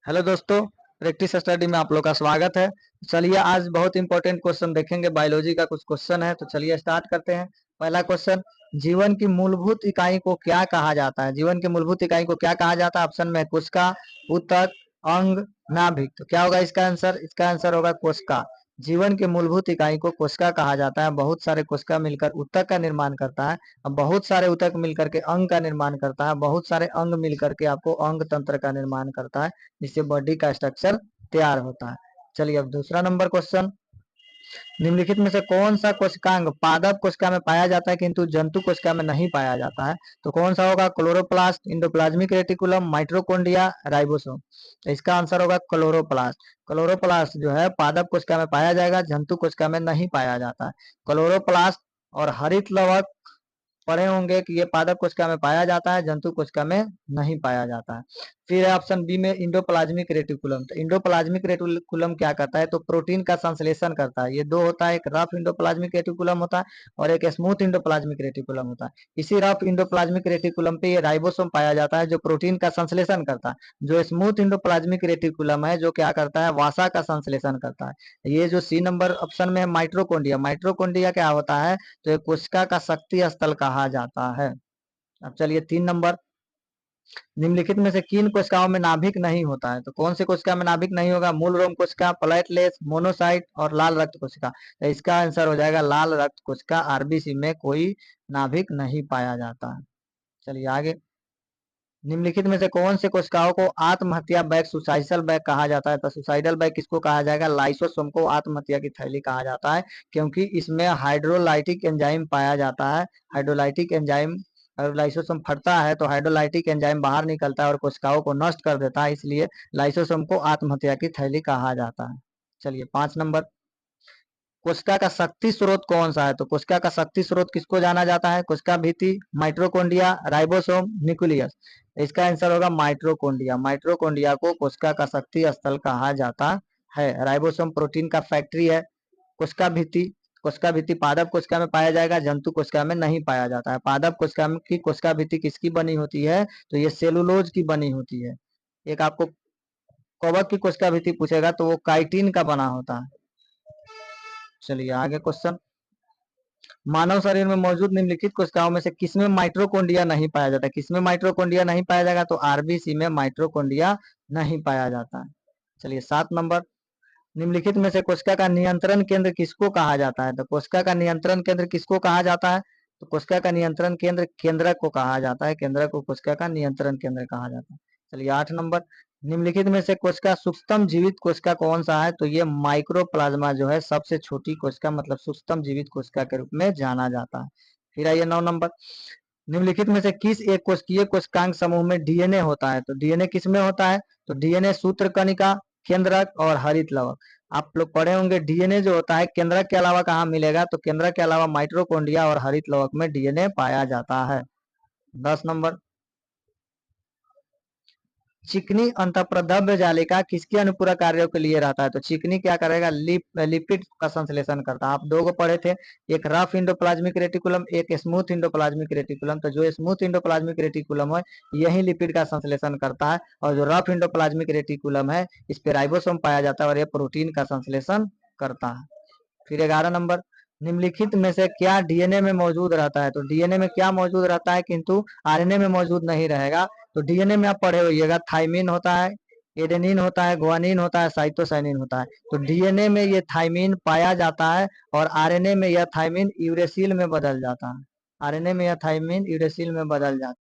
Hello दोस्तों, practice study में आप लोग का स्वागत है। चलिए आज बहुत इंपॉर्टेंट क्वेश्चन देखेंगे, बायोलॉजी का कुछ क्वेश्चन है। तो चलिए स्टार्ट करते हैं। पहला क्वेश्चन, जीवन की मूलभूत इकाई को क्या कहा जाता है? जीवन की मूलभूत इकाई को क्या कहा जाता है? ऑप्शन में कोशिका, ऊतक, अंग, नाभिक। तो क्या होगा इसका आंसर? इसका आंसर होगा कोशिका। जीवन की मूलभूत इकाई को कोशिका कहा जाता है। बहुत सारे कोशिका मिलकर ऊतक का निर्माण करता है। अब बहुत सारे ऊतक मिलकर के अंग का निर्माण करता है। बहुत सारे अंग मिलकर के आपको अंग तंत्र का निर्माण करता है, जिससे बॉडी का स्ट्रक्चर तैयार होता है। चलिए अब दूसरा नंबर क्वेश्चन, निम्नलिखित में से कौन सा कोशिकांग पादप कोशिका में पाया जाता है किंतु जंतु कोशिका में नहीं पाया जाता है? तो कौन सा होगा? Chloroplast, endoplasmic reticulum, mitochondria, ribosome. तो इसका आंसर होगा क्लोरोप्लास्ट। क्लोरोप्लास्ट जो है पादप कोशिका में पाया जाएगा, जंतु कोशिका में नहीं पाया जाता है। क्लोरोप्लास्ट और हरित लवक पढ़े होंगे कि ये पादप कोशिका में पाया जाता है, जंतु कोशिका में नहीं पाया जाता है। फिर है ऑप्शन बी में इंडोप्लाज्मिक रेटिकुलम। तो इंडोप्लाज्मिक रेटिकुलम क्या करता है? तो प्रोटीन का संश्लेषण करता है। ये दो होता है, एक रफ इंडोप्लाज्मिक रेटिकुलम होता है और एक स्मूथ इंडोप्लाज्मिक रेटिकुलम होता है। इसी रफ इंडोप्लाज्मिक रेटिकुलम पे ये राइबोसोम पाया जाता है, जो प्रोटीन का संश्लेषण करता है। जो स्मूथ इंडोप्लाज्मिक रेटिकुलम है, जो क्या करता है? वसा का संश्लेषण करता है। ये जो सी नंबर ऑप्शन में है माइट्रोकॉन्ड्रिया, माइट्रोकॉन्ड्रिया क्या होता है? तो ये कोशिका का शक्ति स्थल कहा जाता है। अब चलिए 3 नंबर, निम्नलिखित में से किन कोशिकाओं में नाभिक नहीं होता है? तो कौन से कोशिका में नाभिक नहीं होगा? मूल रोम कोशिका, प्लेटलेट्स, मोनोसाइट और लाल रक्त कोशिका। तो इसका आंसर हो जाएगा लाल रक्त कोशिका। आरबीसी में कोई नाभिक नहीं पाया जाता है। चलिए आगे, निम्नलिखित में से कौन से कोशिकाओं को आत्महत्या बैग, सुसाइडल बैग कहा जाता है? तो सुसाइडल बैग किसको कहा जाएगा? लाइसोसोम को आत्महत्या की थैली कहा जाता है, क्योंकि इसमें हाइड्रोलाइटिक एंजाइम पाया जाता है। हाइड्रोलाइटिक एंजाइम, अगर लाइसोसोम फटता है तो हाइड्रोलाइटिक एंजाइम बाहर निकलता है और कोशिकाओं को नष्ट कर देता है, इसलिए लाइसोसोम को आत्महत्या की थैली कहा जाता है। चलिए 5 नंबर, कोशिका का शक्ति स्रोत कौन सा है? तो कोशिका का शक्ति स्रोत किसको जाना जाता है? कोशिका भित्ति, माइट्रोकॉन्ड्रिया, राइबोसोम, न्यूक्लियस। इसका आंसर होगा माइट्रोकॉन्ड्रिया। माइट्रोकॉन्ड्रिया को कोशिका का शक्ति स्थल कहा जाता है। राइबोसोम प्रोटीन का फैक्ट्री है। कोशिका भित्ति, कोशिका भित्ति पादप कोशिका में पाया जाएगा, जंतु कोशिका में नहीं पाया जाता है। पादप कोशिका की कोशिका भित्ति किसकी बनी होती है? तो ये सेलुलोज की बनी होती है। एक आपको कवक की कोशिका भित्ति पूछेगा तो वो काइटिन का बना होता है। चलिए आगे क्वेश्चन, मानव शरीर में मौजूद निम्नलिखित कोशिकाओं में से किसमें माइट्रोकॉन्ड्रिया नहीं पाया जाता? किसमें माइट्रोकॉन्ड्रिया नहीं पाया जाएगा? तो आरबीसी में माइट्रोकॉन्ड्रिया नहीं पाया जाता है। चलिए 7 नंबर, निम्नलिखित में से कोशिका का नियंत्रण केंद्र किसको कहा जाता है? तो कोशिका का नियंत्रण केंद्र किसको कहा जाता है? तो कोशिका का नियंत्रण केंद्र केंद्रक को कहा जाता है। केंद्रक को कोशिका का नियंत्रण केंद्र कहा जाता है। चलिए 8 नंबर, निम्नलिखित में से कोशिका सूक्ष्म जीवित कोशिका कौन सा है? तो ये माइक्रोप्लाज्मा जो है सबसे छोटी कोशिका, मतलब सूक्ष्म जीवित कोशिका के रूप में जाना जाता है। फिर आइए 9 नंबर, निम्नलिखित में से किस एक कोशिकीय कोशिकांग समूह में डीएनए होता है? तो डीएनए किस में होता है? तो डीएनए सूत्र कणिका, केंद्रक और हरित लवक। आप लोग पढ़े होंगे डीएनए जो होता है केंद्रक के अलावा कहाँ मिलेगा? तो केंद्रक के अलावा माइट्रोकॉन्ड्रिया और हरित लवक में डीएनए पाया जाता है। 10 नंबर, चिकनी अंतःप्रद्रव्य जालिका किसके अनुपूरक कार्यों के लिए रहता है? तो चिकनी क्या करेगा? लिपिड का संश्लेषण करता है। आप दो को पढ़े थे, एक रफ इंडोप्लाज्मिक रेटिकुलम, एक स्मूथ इंडोप्लाज्मिक रेटिकुलम। तो जो स्मूथ इंडोप्लाज्मिक रेटिकुलम है यही लिपिड का संश्लेषण करता है, और जो रफ इंडोप्लाज्मिक रेटिकुलम है इस पे राइबोसोम पाया जाता है और यह प्रोटीन का संश्लेषण करता है। फिर 11 नंबर, निम्नलिखित में से क्या डीएनए में मौजूद रहता है? तो डीएनए में क्या मौजूद रहता है किंतु आरएनए में मौजूद नहीं रहेगा? तो डीएनए में आप पढ़े होइएगा थाइमिन होता है, एडेनिन होता है, ग्वानिन होता है, साइटोसाइनिन होता है। तो डीएनए में ये थाइमिन पाया जाता है और आरएनए में यह थाइमिन यूरेसिल में बदल जाता है। आरएनए में यह थाइमिन यूरेसिल में बदल जाता है।